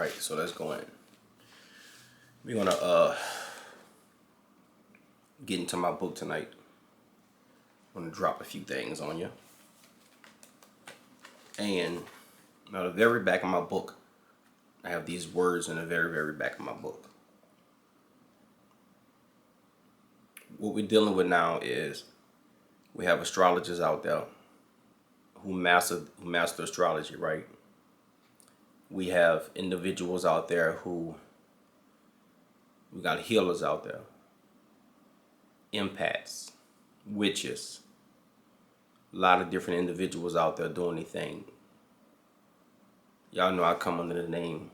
Alright, so let's go in. We're gonna get into my book tonight. I'm gonna drop a few things on you. And now the very back of my book, I have these words in the very back of my book. What we're dealing with now is we have astrologers out there who master astrology, right? We have individuals out there we got healers out there, empaths, witches, a lot of different individuals out there doing their thing. Y'all know I come under the name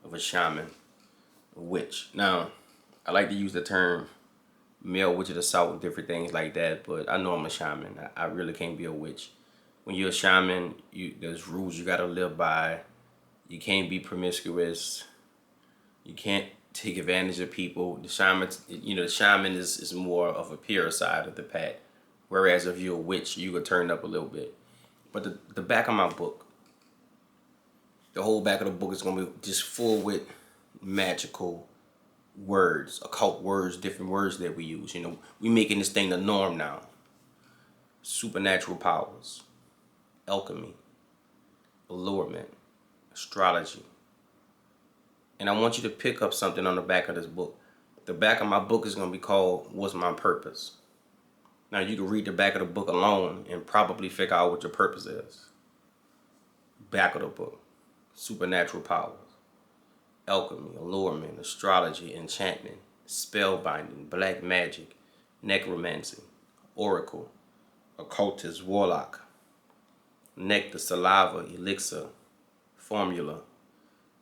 of a shaman, a witch. Now, I like to use the term male witch of the south and different things like that, but I know I'm a shaman. I really can't be a witch. When you're a shaman, there's rules you gotta live by. You can't be promiscuous. You can't take advantage of people. The shaman, the shaman is more of a pure side of the pack. Whereas if you're a witch, you could turn up a little bit. But the back of my book, the whole back of the book is gonna be just full with magical words, occult words, different words that we use. We making this thing the norm now. Supernatural powers, alchemy, allurement, astrology. And I want you to pick up something on the back of this book. The back of my book is going to be called What's My Purpose? Now you can read the back of the book alone and probably figure out what your purpose is. Back of the book. Supernatural powers, alchemy, allurement, astrology, enchantment, spellbinding, black magic, necromancy, oracle, occultist, warlock, nectar, saliva, elixir, formula,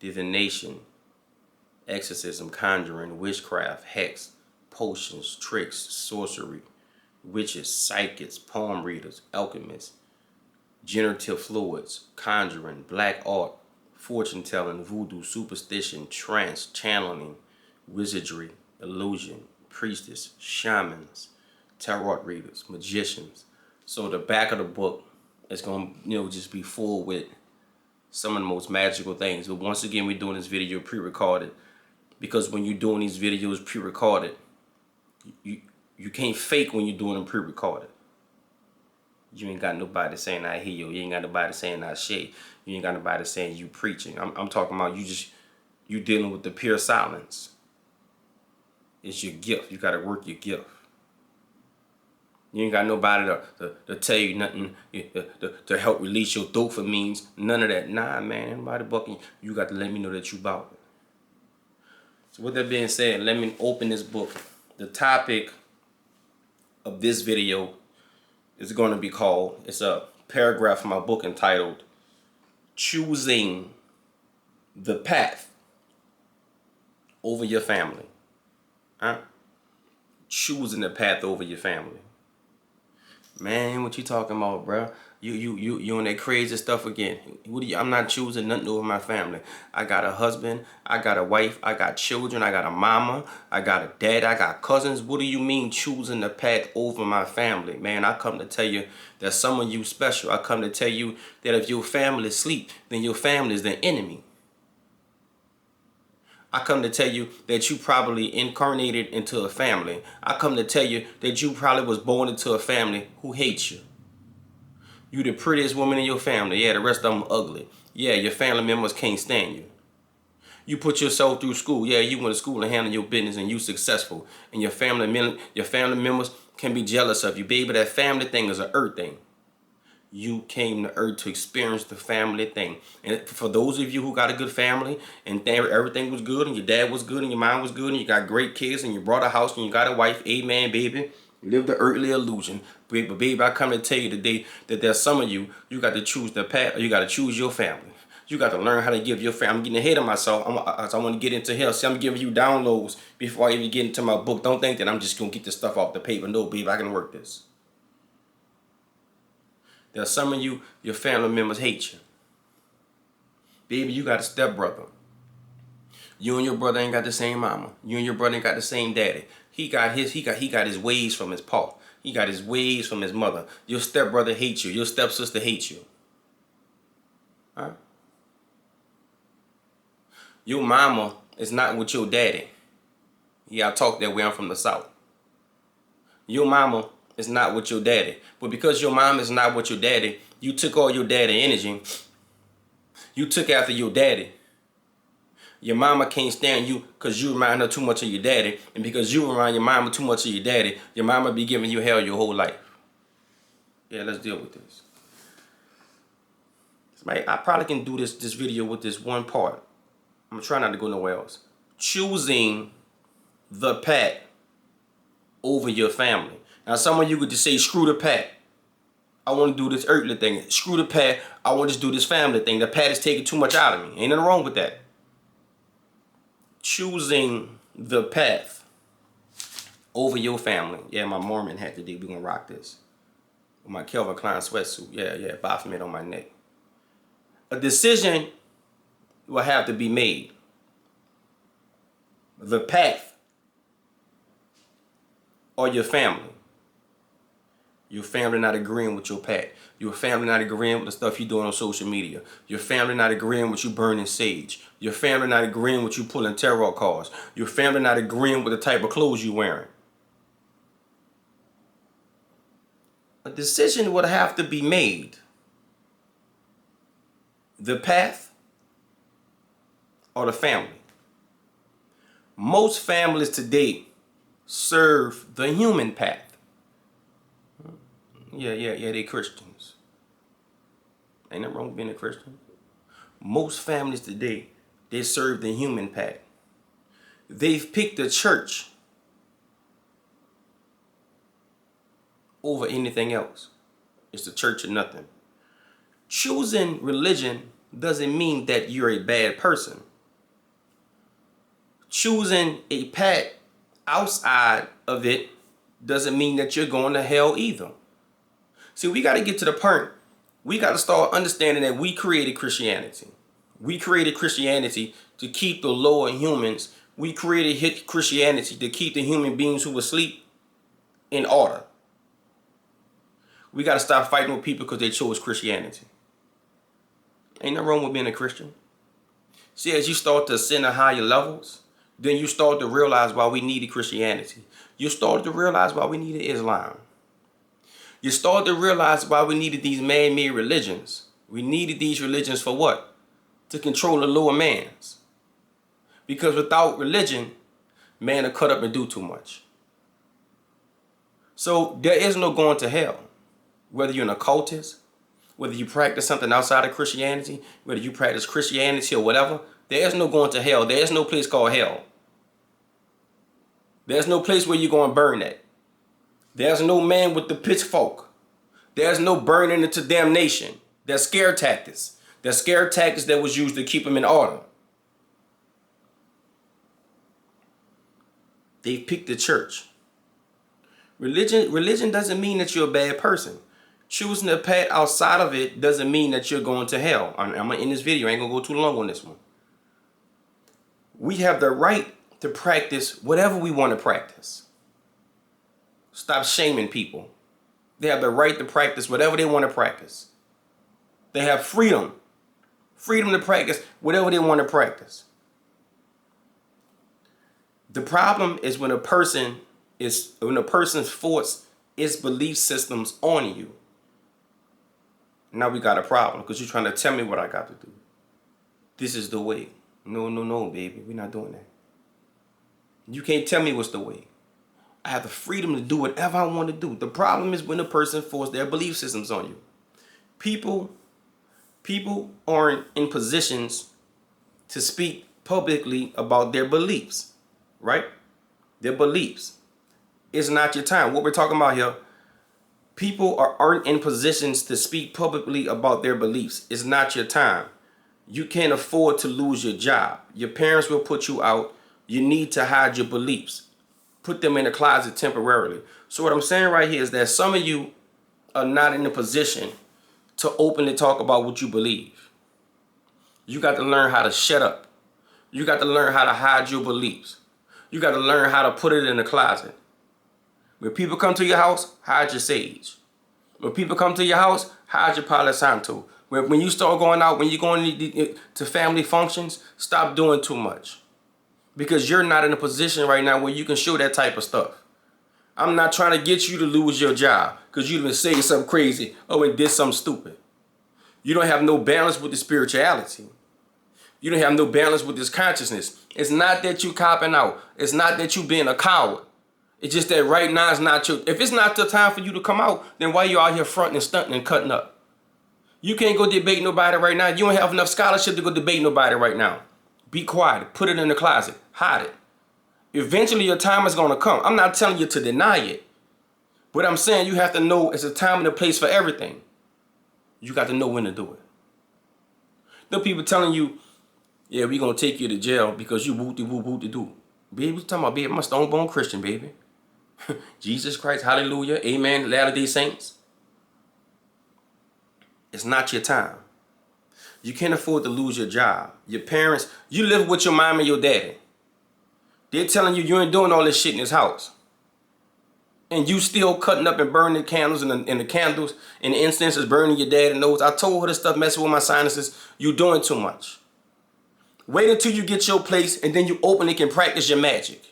divination, exorcism, conjuring, witchcraft, hex, potions, tricks, sorcery, witches, psychics, palm readers, alchemists, generative fluids, conjuring, black art, fortune telling, voodoo, superstition, trance, channeling, wizardry, illusion, priestess, shamans, tarot readers, magicians. So the back of the book is going to just be full with some of the most magical things. But once again, we're doing this video pre-recorded, because when you're doing these videos pre-recorded, you can't fake when you're doing them pre-recorded. You ain't got nobody saying I hear you. You ain't got nobody saying I shade. You ain't got nobody saying you preaching. I'm talking about you dealing with the pure silence. It's your gift. You got to work your gift. You ain't got nobody to tell you nothing to help release your dopamines. None of that. Nah, man. Anybody bucking, you got to let me know that you about it. So with that being said, let me open this book. The topic of this video is going to be called, it's a paragraph from my book entitled, Choosing the Path Over Your Family. Huh? Choosing the path over your family. Man, what you talking about, bro? You on that crazy stuff again. I'm not choosing nothing over my family. I got a husband, I got a wife, I got children, I got a mama, I got a dad, I got cousins. What do you mean choosing the path over my family? Man, I come to tell you that some of you special. I come to tell you that if your family sleep, then your family is the enemy. I come to tell you that you probably incarnated into a family. I come to tell you that you probably was born into a family who hates you. You the prettiest woman in your family. Yeah, the rest of them ugly. Yeah, your family members can't stand you. You put yourself through school. Yeah, you went to school and handle your business and you successful. And your family members can be jealous of you. Baby, that family thing is an earth thing. You came to earth to experience the family thing. And for those of you who got a good family and everything was good and your dad was good and your mom was good and you got great kids and you brought a house and you got a wife, amen, baby. Live the earthly illusion. But baby, I come to tell you today that there's some of you got to choose the path, or you got to choose your family. You got to learn how to give your family. I'm getting ahead of myself. I want to get into health. See, I'm giving you downloads before I even get into my book. Don't think that I'm just going to get this stuff off the paper. No, baby, I can work this. There's some of you, your family members hate you. Baby, you got a stepbrother. You and your brother ain't got the same mama. You and your brother ain't got the same daddy. He got his ways from his pa. He got his ways from his mother. Your stepbrother hates you. Your stepsister hates you. All right? Your mama is not with your daddy. Yeah, I talk that way. I'm from the South. Your mama is not with your daddy. But because your mom is not with your daddy, you took all your daddy energy. You took after your daddy. Your mama can't stand you because you remind her too much of your daddy. And because you remind your mama too much of your daddy, your mama be giving you hell your whole life. Yeah, let's deal with this. I probably can do this video with this one part. I'm trying not to go nowhere else. Choosing the pack over your family. Now, some of you could just say, screw the pack. I want to do this earthly thing. Screw the pack. I want to just do this family thing. The pack is taking too much out of me. Ain't nothing wrong with that. Choosing the path over your family. Yeah, my Mormon hat today. We're going to rock this. With my Calvin Klein sweatsuit. Yeah, Baphomet on my neck. A decision will have to be made. The path or your family. Your family not agreeing with your path. Your family not agreeing with the stuff you're doing on social media. Your family not agreeing with you burning sage. Your family not agreeing with you pulling tarot cards. Your family not agreeing with the type of clothes you're wearing. A decision would have to be made. The path or the family. Most families today serve the human path. Yeah, they Christians. Ain't nothing wrong with being a Christian. Most families today, they serve the human path. They've picked the church over anything else. It's the church or nothing. Choosing religion doesn't mean that you're a bad person. Choosing a path outside of it doesn't mean that you're going to hell either. See, we got to get to the point. We got to start understanding that we created Christianity. We created Christianity to keep the lower humans. We created Christianity to keep the human beings who were asleep in order. We got to stop fighting with people because they chose Christianity. Ain't nothing wrong with being a Christian. See, as you start to ascend to higher levels, then you start to realize why we needed Christianity. You start to realize why we needed Islam. You start to realize why we needed these man-made religions. We needed these religions for what? To control the lower mans. Because without religion, man will cut up and do too much. So there is no going to hell. Whether you're an occultist, whether you practice something outside of Christianity, whether you practice Christianity or whatever, there is no going to hell. There is no place called hell. There's no place where you're going to burn at. There's no man with the pitchfork. There's no burning into damnation. There's scare tactics. There's scare tactics that was used to keep them in order. They picked the church. Religion doesn't mean that you're a bad person. Choosing a path outside of it doesn't mean that you're going to hell. I'm going to end this video. I ain't going to go too long on this one. We have the right to practice whatever we want to practice. Stop shaming people. They have the right to practice whatever they want to practice. They have freedom. Freedom to practice whatever they want to practice. The problem is when a person forces its belief systems on you. Now we got a problem because you're trying to tell me what I got to do. This is the way. No, baby. We're not doing that. You can't tell me what's the way. I have the freedom to do whatever I want to do. The problem is when a person forces their belief systems on you. People aren't in positions to speak publicly about their beliefs, right? Their beliefs. It's not your time. What we're talking about here, people aren't in positions to speak publicly about their beliefs. It's not your time. You can't afford to lose your job. Your parents will put you out. You need to hide your beliefs. Put them in a closet temporarily. So what I'm saying right here is that some of you are not in a position to openly talk about what you believe. You got to learn how to shut up. You got to learn how to hide your beliefs. You got to learn how to put it in the closet. When people come to your house, hide your sage. When people come to your house, hide your Palo Santo. When you start going out, when you're going to family functions, stop doing too much. Because you're not in a position right now where you can show that type of stuff. I'm not trying to get you to lose your job because you done say something crazy. Oh, and did something stupid. You don't have no balance with the spirituality. You don't have no balance with this consciousness. It's not that you copping out. It's not that you being a coward. It's just that right now is not your... If it's not the time for you to come out, then why you out here fronting and stunting and cutting up? You can't go debate nobody right now. You don't have enough scholarship to go debate nobody right now. Be quiet. Put it in the closet. Hide it. Eventually your time is going to come. I'm not telling you to deny it. But I'm saying you have to know it's a time and a place for everything. You got to know when to do it. No people telling you, yeah, we going to take you to jail because you whoop-de-whoop-whoop-de-doo. Baby, what you talking about, baby? I'm a stone-bone Christian, baby. Jesus Christ, hallelujah, amen, Latter-day Saints. It's not your time. You can't afford to lose your job. Your parents, you live with your mom and your daddy. They're telling you you ain't doing all this shit in this house. And you still cutting up and burning the candles and the candles and the incense is burning your dad's nose. I told her this stuff messing with my sinuses. You doing too much. Wait until you get your place and then you openly can practice your magic.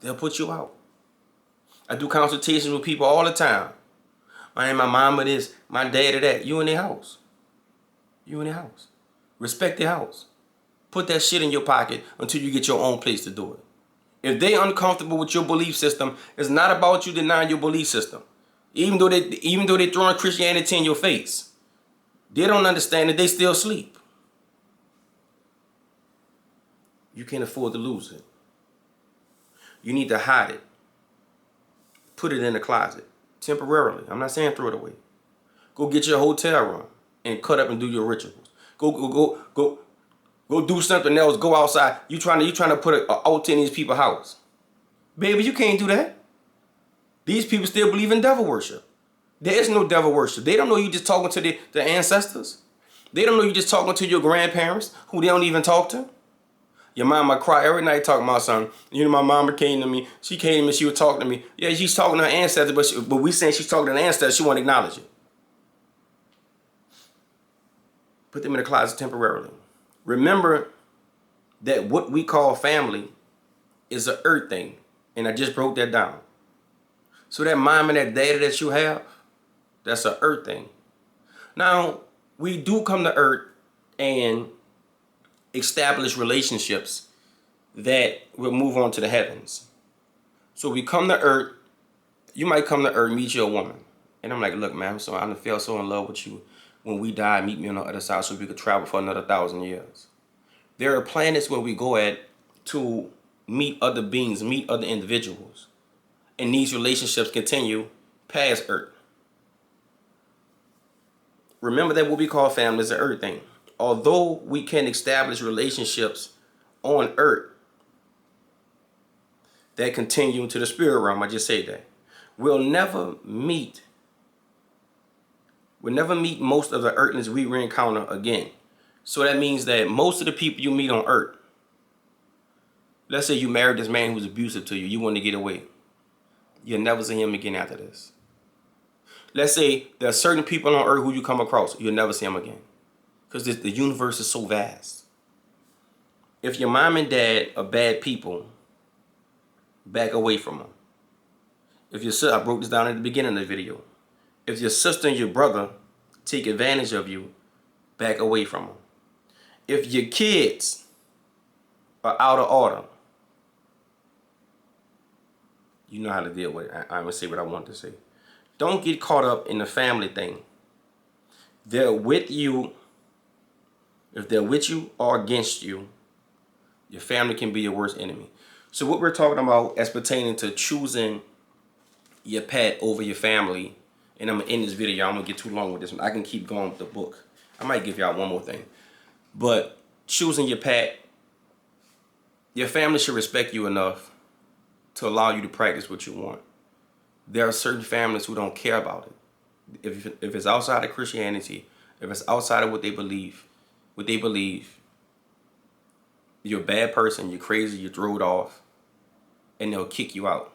They'll put you out. I do consultations with people all the time. My mama this, my daddy that. You in their house. You in their house. Respect their house. Put that shit in your pocket until you get your own place to do it. If they uncomfortable with your belief system, it's not about you denying your belief system. Even though they throwing Christianity in your face, they don't understand that they still sleep. You can't afford to lose it. You need to hide it. Put it in the closet temporarily. I'm not saying throw it away. Go get your hotel room and cut up and do your rituals. Go do something else. Go outside. You trying to put an altar in these people's house. Baby, you can't do that. These people still believe in devil worship. There is no devil worship. They don't know you just talking to the ancestors. They don't know you just talking to your grandparents who they don't even talk to. Your mama cry every night talking about something. You know, my mama came to me. She came to me. She was talking to me. Yeah, she's talking to her ancestors, but we saying she's talking to the ancestors. She won't acknowledge it. Put them in the closet temporarily. Remember that what we call family is an earth thing. And I just broke that down. So that mom and that daddy that you have, that's an earth thing. Now, we do come to earth and establish relationships that will move on to the heavens. So we come to earth, you might come to earth, meet your woman. And I'm like, look, man, so I feel so in love with you. When we die, meet me on the other side so we could travel for another 1,000 years. There are planets where we go at to meet other beings, meet other individuals. And these relationships continue past earth. Remember that what we call family is an earth thing. Although we can establish relationships on earth that continue into the spirit realm, I just said that. We'll never meet most of the earthlings we re-encounter again. So that means that most of the people you meet on earth, let's say you married this man who was abusive to you, you want to get away. You'll never see him again after this. Let's say there are certain people on earth who you come across, you'll never see them again. Because the universe is so vast. If your mom and dad are bad people, back away from them. If your sister, I broke this down at the beginning of the video. If your sister and your brother take advantage of you, back away from them. If your kids are out of order, you know how to deal with it. I'm going to say what I want to say. Don't get caught up in the family thing. They're with you. If they're with you or against you, your family can be your worst enemy. So what we're talking about as pertaining to choosing your pet over your family, and I'm going to end this video. I'm going to get too long with this one. I can keep going with the book. I might give y'all one more thing. But choosing your pet, your family should respect you enough to allow you to practice what you want. There are certain families who don't care about it. If it's outside of Christianity, if it's outside of what they believe, you're a bad person, you're crazy, you're throwed off, and they'll kick you out.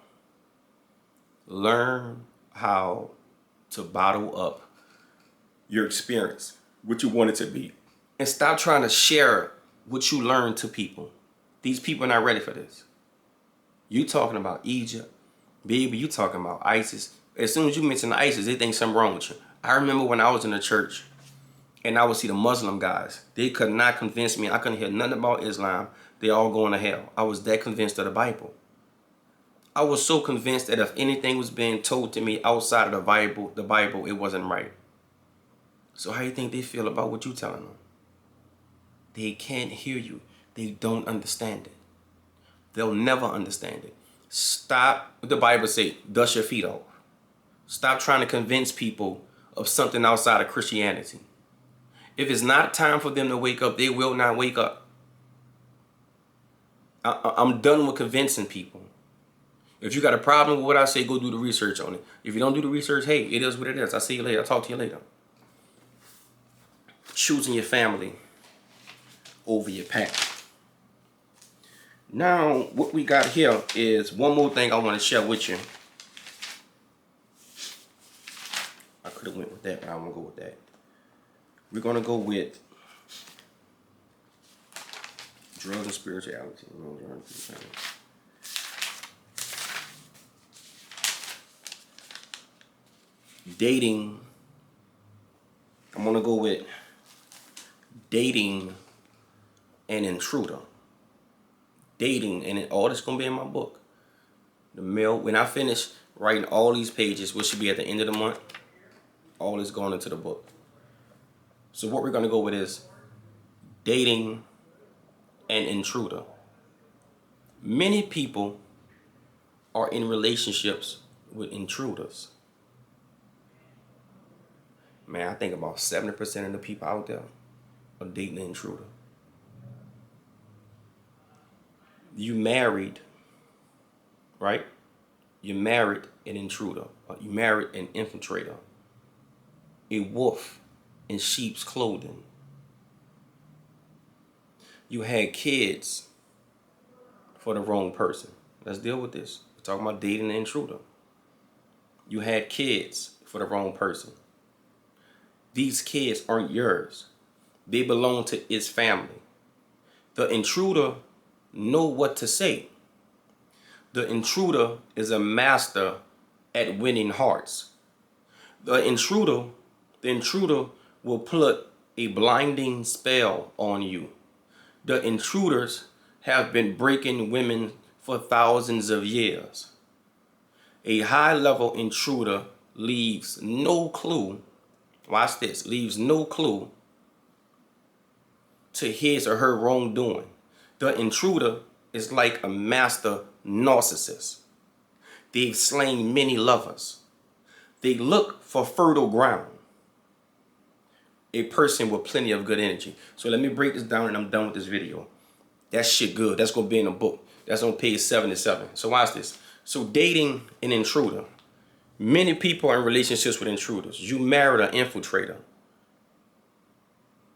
Learn how to bottle up your experience, what you want it to be. And stop trying to share what you learned to people. These people are not ready for this. You talking about Egypt, baby, you talking about ISIS. As soon as you mention ISIS, they think something wrong with you. I remember when I was in the church and I would see the Muslim guys. They could not convince me. I couldn't hear nothing about Islam. They all going to hell. I was that convinced of the Bible. I was so convinced that if anything was being told to me outside of the Bible, it wasn't right. So how do you think they feel about what you telling them? They can't hear you. They don't understand it. They'll never understand it. Stop what the Bible say, dust your feet off. Stop trying to convince people of something outside of Christianity. If it's not time for them to wake up, they will not wake up. I'm done with convincing people. If you got a problem with what I say, go do the research on it. If you don't do the research, hey, it is what it is. I'll see you later. I'll talk to you later. Choosing your family over your past. Now, what we got here is one more thing I want to share with you. I could have went with that, but I won't go with that. We're going to go with drugs and spirituality. Dating. I'm going to go with dating an intruder. Dating, and all this going to be in my book. The male, when I finish writing all these pages, which should be at the end of the month, all is going into the book. So what we're going to go with is dating an intruder. Many people are in relationships with intruders. Man, I think about 70% of the people out there are dating an intruder. You married, right? You married an intruder. You married an infiltrator. A wolf in sheep's clothing. You had kids for the wrong person. Let's deal with this. We're talking about dating an intruder. You had kids for the wrong person. These kids aren't yours. They belong to his family. The intruder know what to say. The intruder is a master at winning hearts. The intruder will put a blinding spell on you. The intruders have been breaking women for thousands of years. A high-level intruder leaves no clue, watch this, leaves no clue to his or her wrongdoing. The intruder is like a master narcissist. They've slain many lovers. They look for fertile ground. A person with plenty of good energy. So let me break this down and I'm done with this video. That shit good. That's going to be in the book. That's on page 77. So watch this. So dating an intruder. Many people are in relationships with intruders. You married an infiltrator.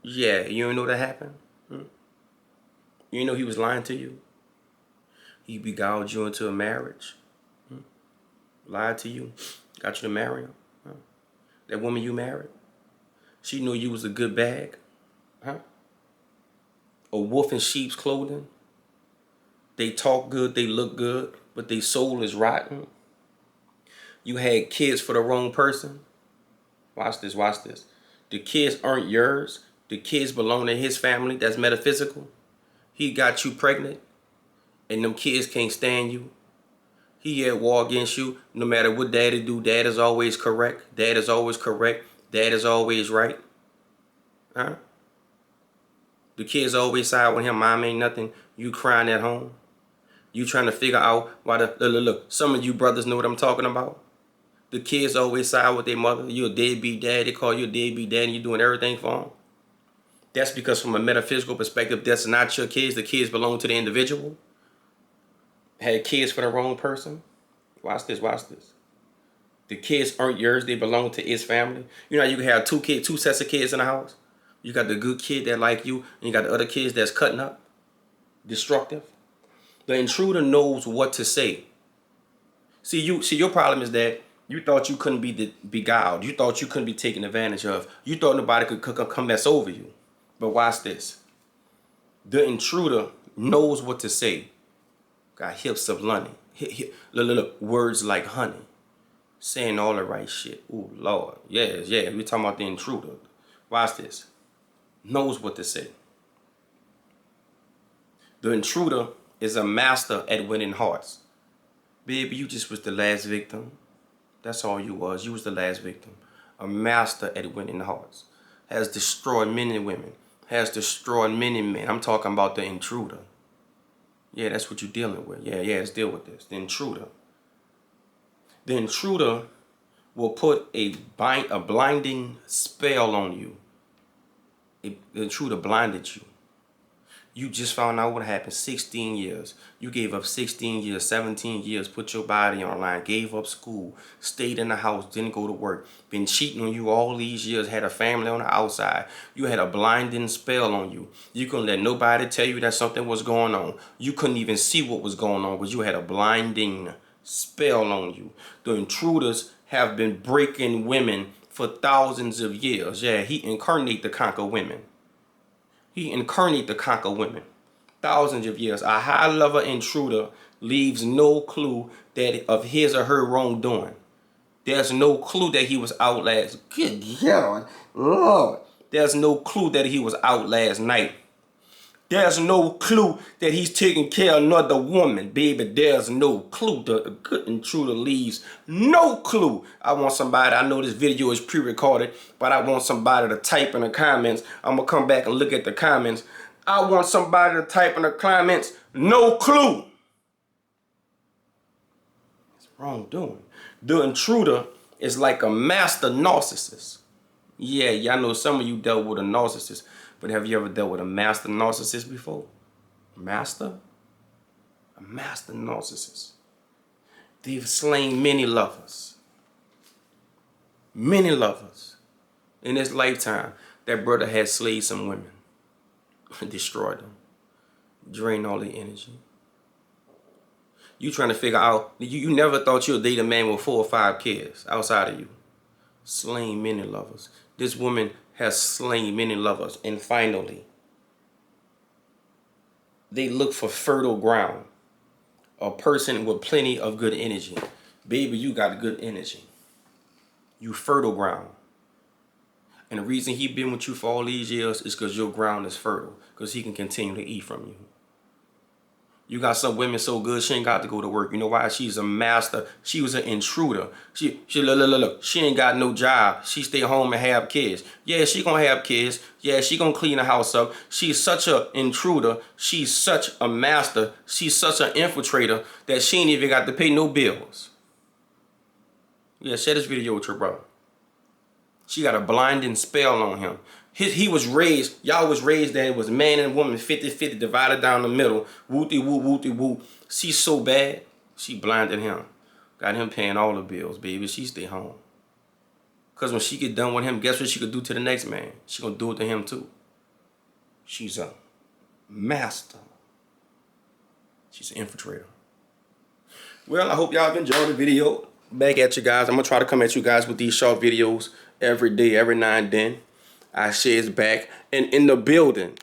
Yeah, you don't know that happened? You know he was lying to you? He beguiled you into a marriage. Lied to you. Got you to marry him. That woman you married, she knew you was a good bag. A wolf in sheep's clothing. They talk good, they look good, but their soul is rotten. You had kids for the wrong person. Watch this, watch this. The kids aren't yours. The kids belong to his family. That's metaphysical. He got you pregnant, and them kids can't stand you. He at war against you. No matter what daddy do, dad is always correct. Dad is always correct. Dad is always right. The kids always side with him. Mom ain't nothing. You crying at home. You trying to figure out why look. Some of you brothers know what I'm talking about. The kids always side with their mother. You a deadbeat dad. They call you a deadbeat dad and you doing everything for them. That's because from a metaphysical perspective, that's not your kids. The kids belong to the individual. Had kids for the wrong person. Watch this, watch this. The kids aren't yours. They belong to his family. You know, you can have two sets of kids in the house. You got the good kid that like you, and you got the other kids that's cutting up, destructive. The intruder knows what to say. See, your problem is that You thought you couldn't be beguiled. You thought you couldn't be taken advantage of. You thought nobody could come mess over you. But watch this. The intruder knows what to say. Got hips of honey. Look, words like honey. Saying all the right shit. Ooh, Lord. Yes, yeah. We're talking about the intruder. Watch this. Knows what to say. The intruder is a master at winning hearts. Baby, you just was the last victim. That's all you was. You was the last victim. A master at winning hearts. Has destroyed many women. Has destroyed many men. I'm talking about the intruder. Yeah, that's what you're dealing with. Yeah, let's deal with this. The intruder. The intruder will put a blinding spell on you. The intruder blinded you. You just found out what happened. 16 years. You gave up 16 years, 17 years, put your body on the line, gave up school, stayed in the house, didn't go to work, been cheating on you all these years, had a family on the outside. You had a blinding spell on you. You couldn't let nobody tell you that something was going on. You couldn't even see what was going on because you had a blinding spell on you. The intruders have been breaking women for thousands of years. Yeah, he incarnate to conquer women. He incarnate to conquer women. Thousands of years. A high-level intruder leaves no clue that of his or her wrongdoing. There's no clue that he was out last. Good God, Lord. There's no clue that he was out last night. There's no clue that he's taking care of another woman, baby. There's no clue. The good intruder leaves no clue. I want somebody, I know this video is pre-recorded, but I want somebody to type in the comments. I'm going to come back and look at the comments. I want somebody to type in the comments, no clue. It's wrongdoing. The intruder is like a master narcissist. Yeah, y'all know some of you dealt with a narcissist. But have you ever dealt with a master narcissist before? Master? A master narcissist. They've slain many lovers. Many lovers. In his lifetime, that brother had slayed some women. Destroyed them. Drained all their energy. You trying to figure out, you never thought you'd date a man with 4 or 5 kids outside of you. Slain many lovers. This woman has slain many lovers. And finally, they look for fertile ground. A person with plenty of good energy. Baby, you got good energy. You fertile ground. And the reason he been with you for all these years is because your ground is fertile. Because he can continue to eat from you. You got some women so good she ain't got to go to work. You know why? She's a master. She was an intruder. She look. She ain't got no job. She stay home and have kids. Yeah, she gonna have kids. Yeah, she gonna clean the house up. She's such an intruder. She's such a master. She's such an infiltrator that she ain't even got to pay no bills. Yeah, share this video with your brother. She got a blinding spell on him. He was raised, y'all was raised that it was man and woman 50-50 divided down the middle. Wooty-woo, wooty-woo. She's so bad, she blinded him. Got him paying all the bills, baby. She stay home. Because when she get done with him, guess what she could do to the next man? She gonna do it to him too. She's a master. She's an infiltrator. Well, I hope y'all have enjoyed the video. Back at you guys. I'm gonna try to come at you guys with these short videos every day, every now and then. I shares back and in the building.